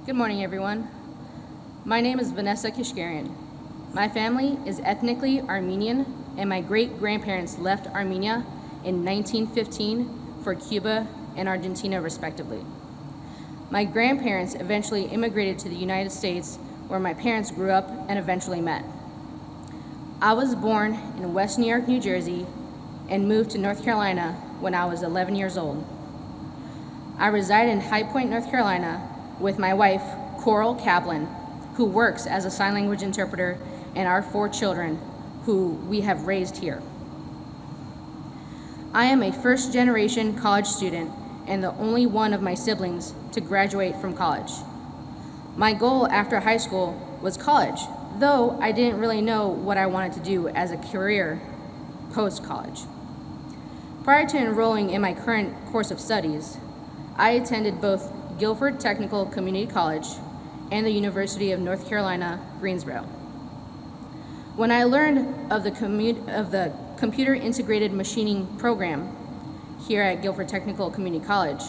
Good morning, everyone. My name is Vanessa Kishkarian. My family is ethnically Armenian, and my great-grandparents left Armenia in 1915 for Cuba and Argentina, respectively. My grandparents eventually immigrated to the United States, where my parents grew up and eventually met. I was born in West New York, New Jersey, and moved to North Carolina when I was 11 years old. I reside in High Point, North Carolina, with my wife, Coral Kaplan, who works as a sign language interpreter, and our 4 children, who we have raised here. I am a first-generation college student and the only one of my siblings to graduate from college. My goal after high school was college, though I didn't really know what I wanted to do as a career post-college. Prior to enrolling in my current course of studies, I attended both Guilford Technical Community College and the University of North Carolina, Greensboro. When I learned of the Computer Integrated Machining program here at Guilford Technical Community College,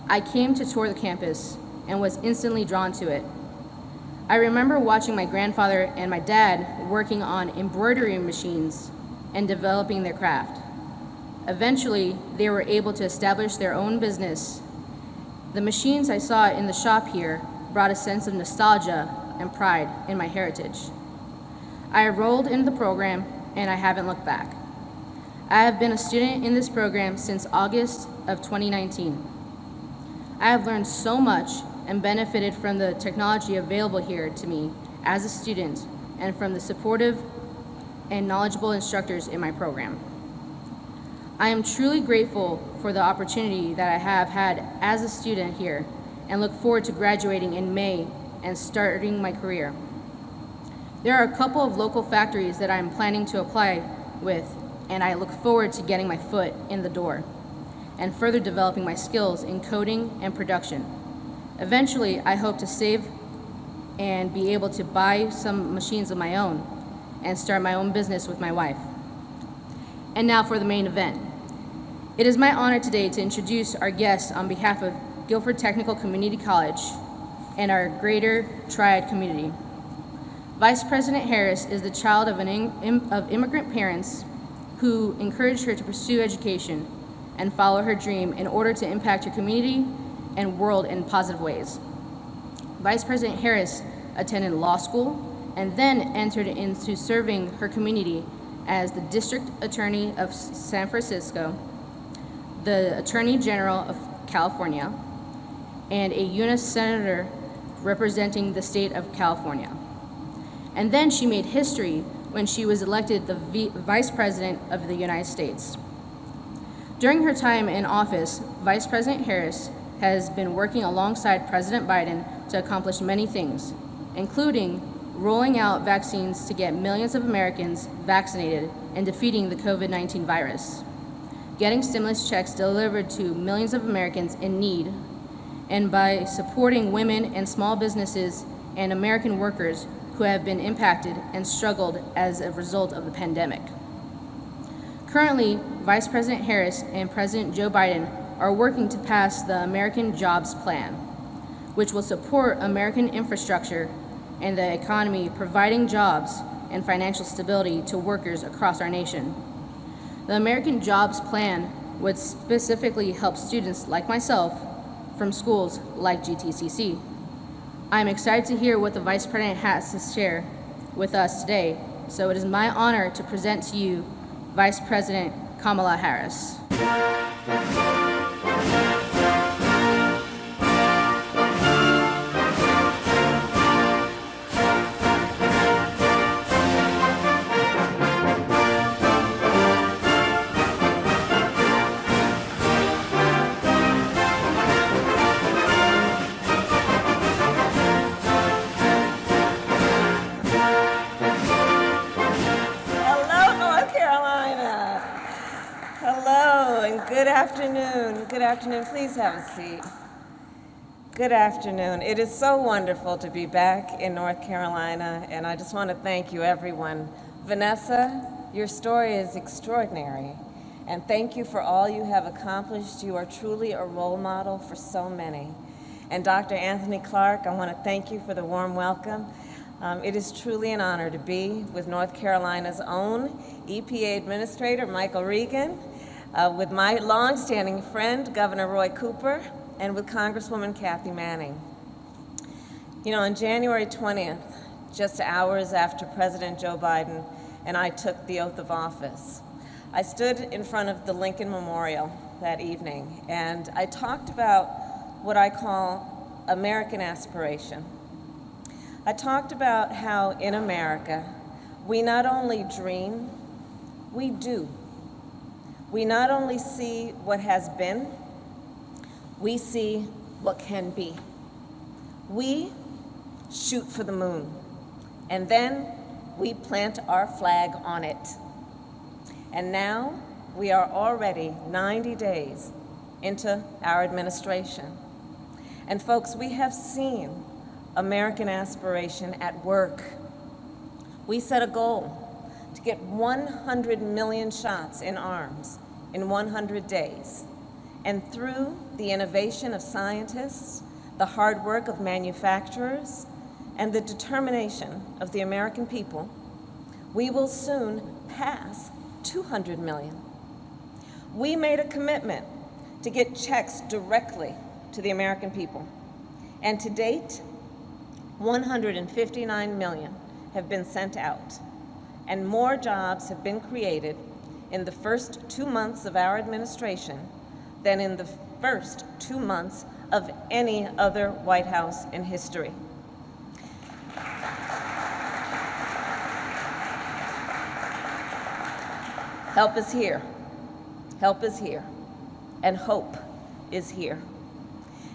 I came to tour the campus and was instantly drawn to it. I remember watching my grandfather and my dad working on embroidery machines and developing their craft. Eventually, they were able to establish their own business. The machines I saw in the shop here brought a sense of nostalgia and pride in my heritage. I enrolled in the program and I haven't looked back. I have been a student in this program since August of 2019. I have learned so much and benefited from the technology available here to me as a student and from the supportive and knowledgeable instructors in my program. I am truly grateful for the opportunity that I have had as a student here and look forward to graduating in May and starting my career. There are a couple of local factories that I am planning to apply with, and I look forward to getting my foot in the door and further developing my skills in coding and production. Eventually, I hope to save and be able to buy some machines of my own and start my own business with my wife. And now for the main event. It is my honor today to introduce our guests on behalf of Guilford Technical Community College and our greater Triad community. Vice President Harris is the child of immigrant parents who encouraged her to pursue education and follow her dream in order to impact her community and world in positive ways. Vice President Harris attended law school and then entered into serving her community as the District Attorney of San Francisco, the Attorney General of California, and a U.S. Senator representing the state of California. And then she made history when she was elected the Vice President of the United States. During her time in office, Vice President Harris has been working alongside President Biden to accomplish many things, including rolling out vaccines to get millions of Americans vaccinated and defeating the COVID-19 virus, getting stimulus checks delivered to millions of Americans in need, and by supporting women and small businesses and American workers who have been impacted and struggled as a result of the pandemic. Currently, Vice President Harris and President Joe Biden are working to pass the American Jobs Plan, which will support American infrastructure and the economy, providing jobs and financial stability to workers across our nation. The American Jobs Plan would specifically help students like myself from schools like GTCC. I'm excited to hear what the Vice President has to share with us today, so it is my honor to present to you Vice President Kamala Harris. Good afternoon. Please have a seat. Good afternoon. It is so wonderful to be back in North Carolina, and I just want to thank you, everyone. Vanessa, your story is extraordinary, and thank you for all you have accomplished. You are truly a role model for so many. And Dr. Anthony Clark, I want to thank you for the warm welcome. It is truly an honor to be with North Carolina's own EPA Administrator, Michael Regan, with my longstanding friend, Governor Roy Cooper, and with Congresswoman Kathy Manning. You know, on January 20th, just hours after President Joe Biden and I took the oath of office, I stood in front of the Lincoln Memorial that evening, and I talked about what I call American aspiration. I talked about how in America, we not only dream, we do. We not only see what has been, we see what can be. We shoot for the moon, and then we plant our flag on it. And now we are already 90 days into our administration. And folks, we have seen American aspiration at work. We set a goal to get 100 million shots in arms in 100 days. And through the innovation of scientists, the hard work of manufacturers, and the determination of the American people, we will soon pass 200 million. We made a commitment to get checks directly to the American people. And to date, 159 million have been sent out, and more jobs have been created in the first 2 months of our administration than in the first 2 months of any other White House in history. Help is here. Help is here. And hope is here.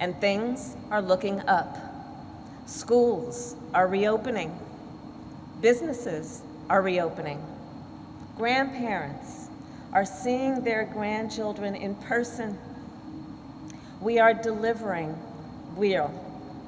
And things are looking up. Schools are reopening. Businesses are reopening. Grandparents are seeing their grandchildren in person. We are delivering real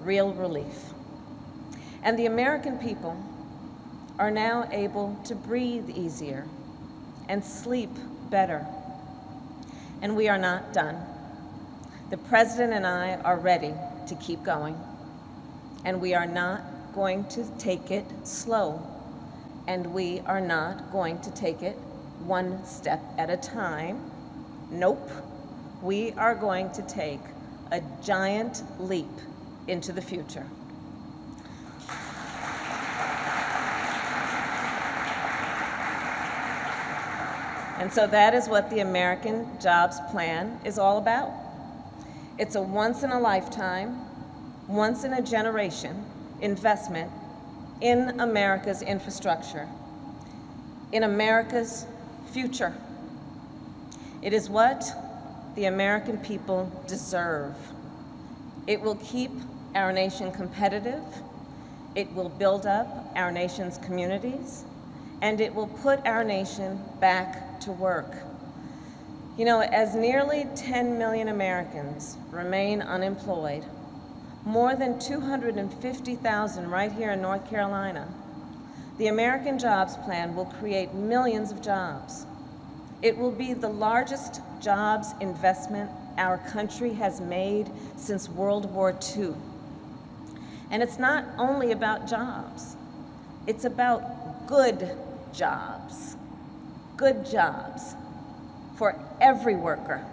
relief. And the American people are now able to breathe easier and sleep better. And we are not done. The President and I are ready to keep going. And we are not going to take it slow. And we are not going to take it one step at a time. Nope. We are going to take a giant leap into the future. And so that is what the American Jobs Plan is all about. It's a once-in-a-lifetime, once-in-a-generation investment in America's infrastructure, in America's future. It is what the American people deserve. It will keep our nation competitive, it will build up our nation's communities, and it will put our nation back to work. You know, as nearly 10 million Americans remain unemployed, more than 250,000 right here in North Carolina, the American Jobs Plan will create millions of jobs. It will be the largest jobs investment our country has made since World War II. And it's not only about jobs, it's about good jobs for every worker,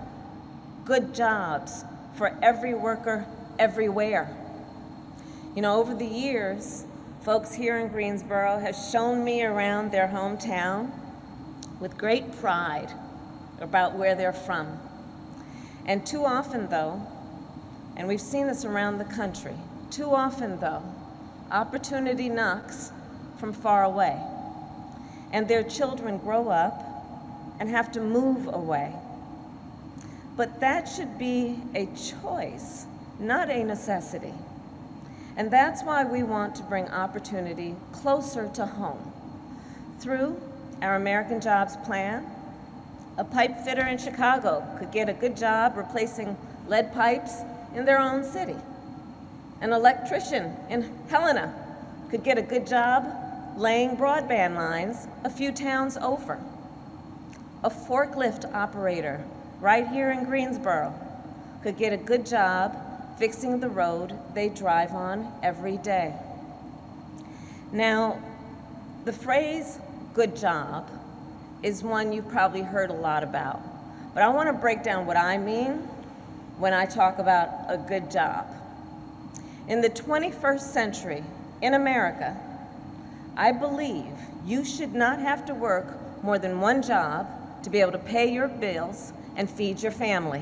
good jobs for every worker everywhere. You know, over the years, folks here in Greensboro have shown me around their hometown with great pride about where they're from. And too often, though, and we've seen this around the country, too often, though, opportunity knocks from far away, and their children grow up and have to move away. But that should be a choice, not a necessity. And that's why we want to bring opportunity closer to home. Through our American Jobs Plan, a pipe fitter in Chicago could get a good job replacing lead pipes in their own city. An electrician in Helena could get a good job laying broadband lines a few towns over. A forklift operator right here in Greensboro could get a good job fixing the road they drive on every day. Now, the phrase good job is one you've probably heard a lot about, but I want to break down what I mean when I talk about a good job. In the 21st century, in America, I believe you should not have to work more than one job to be able to pay your bills and feed your family.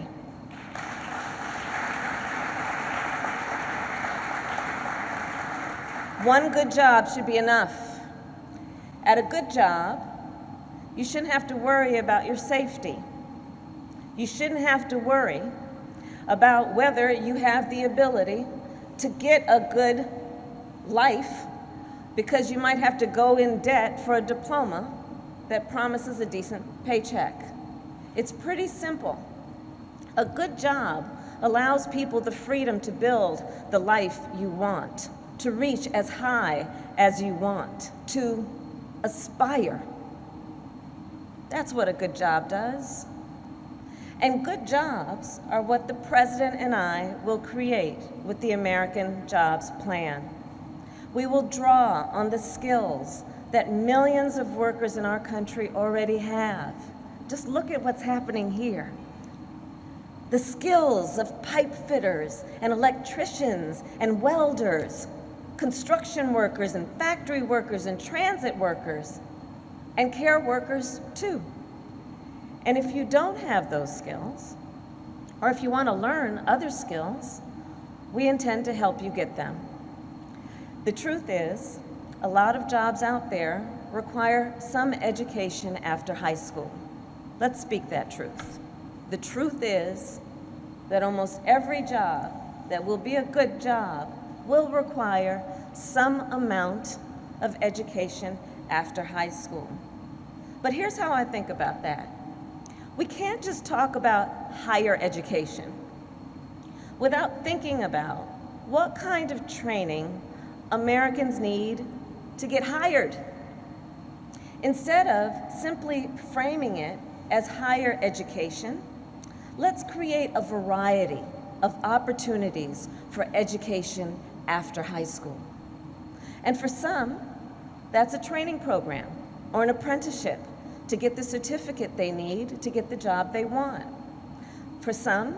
One good job should be enough. At a good job, you shouldn't have to worry about your safety. You shouldn't have to worry about whether you have the ability to get a good life, because you might have to go in debt for a diploma that promises a decent paycheck. It's pretty simple. A good job allows people the freedom to build the life you want, to reach as high as you want, to aspire. That's what a good job does. And good jobs are what the President and I will create with the American Jobs Plan. We will draw on the skills that millions of workers in our country already have. Just look at what's happening here. The skills of pipe fitters and electricians and welders, construction workers and factory workers and transit workers, and care workers too. And if you don't have those skills, or if you want to learn other skills, we intend to help you get them. The truth is, a lot of jobs out there require some education after high school. Let's speak that truth. The truth is that almost every job that will be a good job will require some amount of education after high school. But here's how I think about that. We can't just talk about higher education without thinking about what kind of training Americans need to get hired. Instead of simply framing it as higher education, let's create a variety of opportunities for education after high school. And for some, that's a training program or an apprenticeship to get the certificate they need to get the job they want. For some,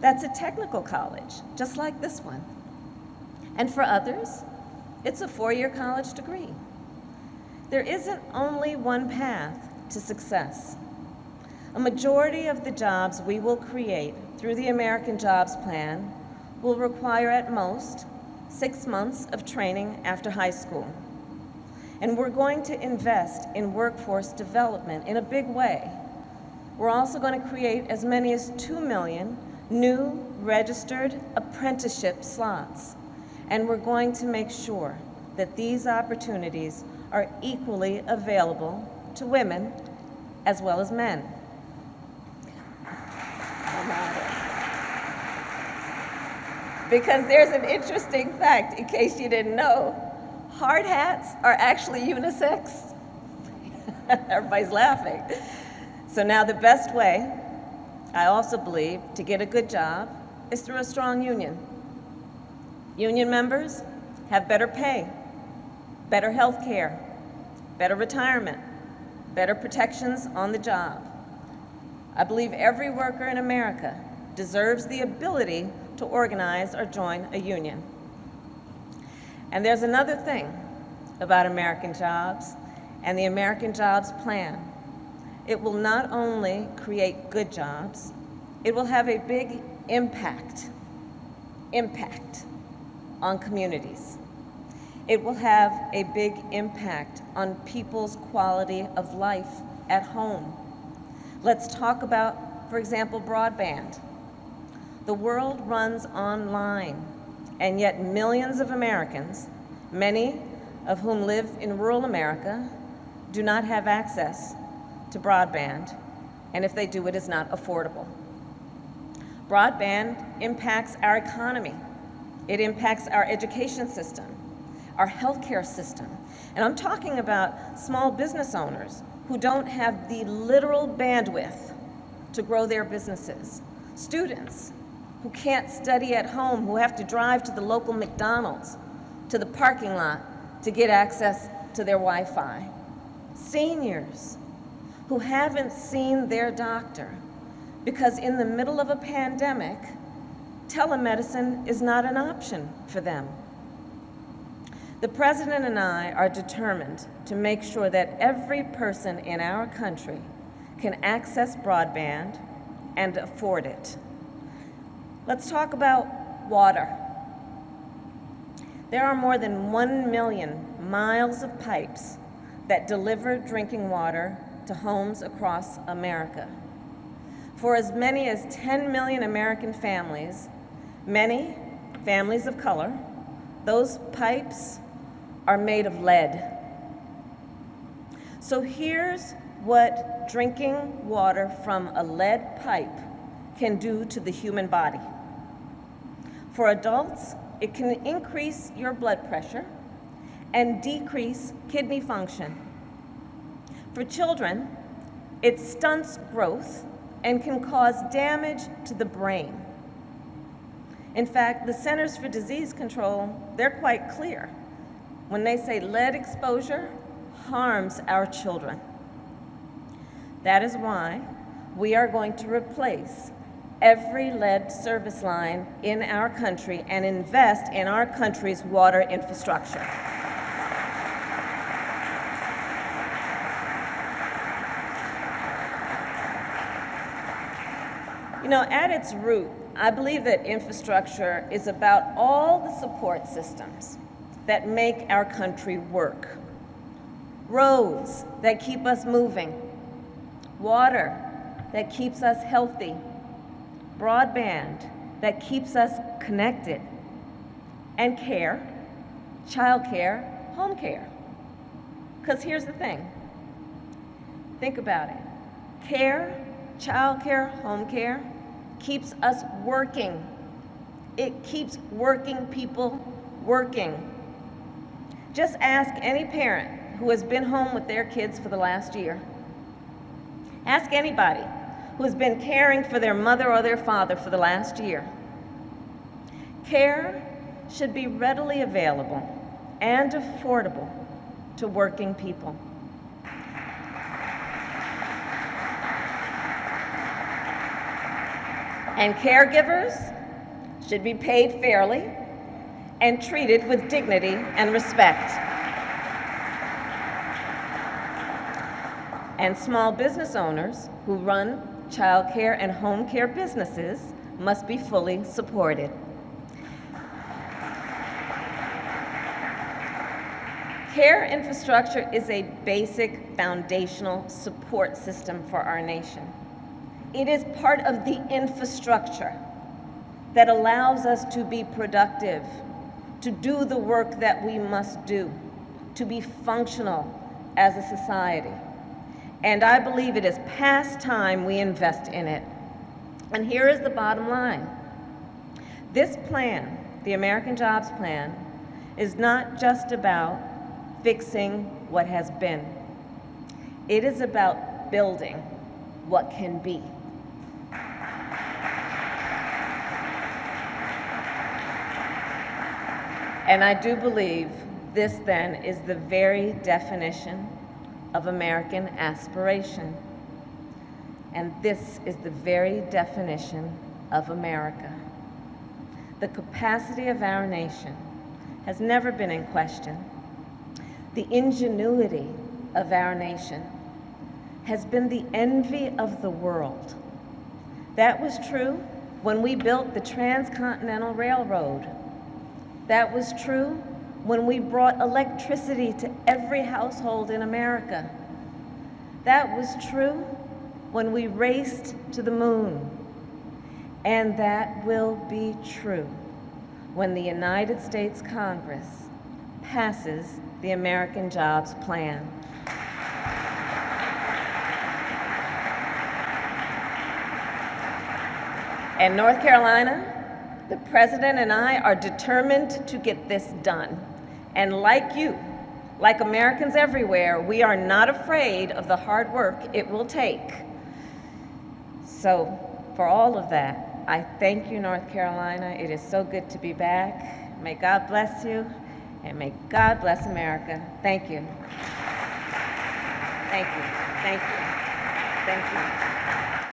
that's a technical college, just like this one. And for others, it's a four-year college degree. There isn't only one path to success. A majority of the jobs we will create through the American Jobs Plan will require at most 6 months of training after high school. And we're going to invest in workforce development in a big way. We're also going to create as many as 2 million new registered apprenticeship slots. And we're going to make sure that these opportunities are equally available to women as well as men. Because there's an interesting fact, in case you didn't know, hard hats are actually unisex. Everybody's laughing. So now the best way, I also believe, to get a good job is through a strong union. Union members have better pay, better health care, better retirement, better protections on the job. I believe every worker in America deserves the ability to organize or join a union. And there's another thing about American jobs and the American Jobs Plan. It will not only create good jobs, it will have a big impact on communities. It will have a big impact on people's quality of life at home. Let's talk about, for example, broadband. The world runs online, and yet millions of Americans, many of whom live in rural America, do not have access to broadband, and if they do, it is not affordable. Broadband impacts our economy. It impacts our education system, our healthcare system. And I'm talking about small business owners who don't have the literal bandwidth to grow their businesses, students who can't study at home, who have to drive to the local McDonald's, to the parking lot to get access to their Wi-Fi. Seniors who haven't seen their doctor because in the middle of a pandemic, telemedicine is not an option for them. The President and I are determined to make sure that every person in our country can access broadband and afford it. Let's talk about water. There are more than 1 million miles of pipes that deliver drinking water to homes across America. For as many as 10 million American families, many families of color, those pipes are made of lead. So here's what drinking water from a lead pipe can do to the human body. For adults, it can increase your blood pressure and decrease kidney function. For children, it stunts growth and can cause damage to the brain. In fact, the Centers for Disease Control, they're quite clear when they say lead exposure harms our children. That is why we are going to replace every lead service line in our country and invest in our country's water infrastructure. You know, at its root, I believe that infrastructure is about all the support systems that make our country work. Roads that keep us moving, water that keeps us healthy, broadband that keeps us connected, and care, childcare, home care. Because here's the thing, think about it. Care, childcare, home care keeps us working. It keeps working people working. Just ask any parent who has been home with their kids for the last year. Ask anybody who has been caring for their mother or their father for the last year. Care should be readily available and affordable to working people. And caregivers should be paid fairly and treated with dignity and respect. And small business owners who run child care and home care businesses must be fully supported. Care infrastructure is a basic foundational support system for our nation. It is part of the infrastructure that allows us to be productive, to do the work that we must do, to be functional as a society. And I believe it is past time we invest in it. And here is the bottom line. This plan, the American Jobs Plan, is not just about fixing what has been. It is about building what can be. And I do believe this then is the very definition of American aspiration. And this is the very definition of America. The capacity of our nation has never been in question. The ingenuity of our nation has been the envy of the world. That was true when we built the Transcontinental Railroad. That was true when we brought electricity to every household in America. That was true when we raced to the moon. And that will be true when the United States Congress passes the American Jobs Plan. In North Carolina, the President and I are determined to get this done. And like you, like Americans everywhere, we are not afraid of the hard work it will take. So, for all of that, I thank you, North Carolina. It is so good to be back. May God bless you, and may God bless America. Thank you. Thank you. Thank you. Thank you.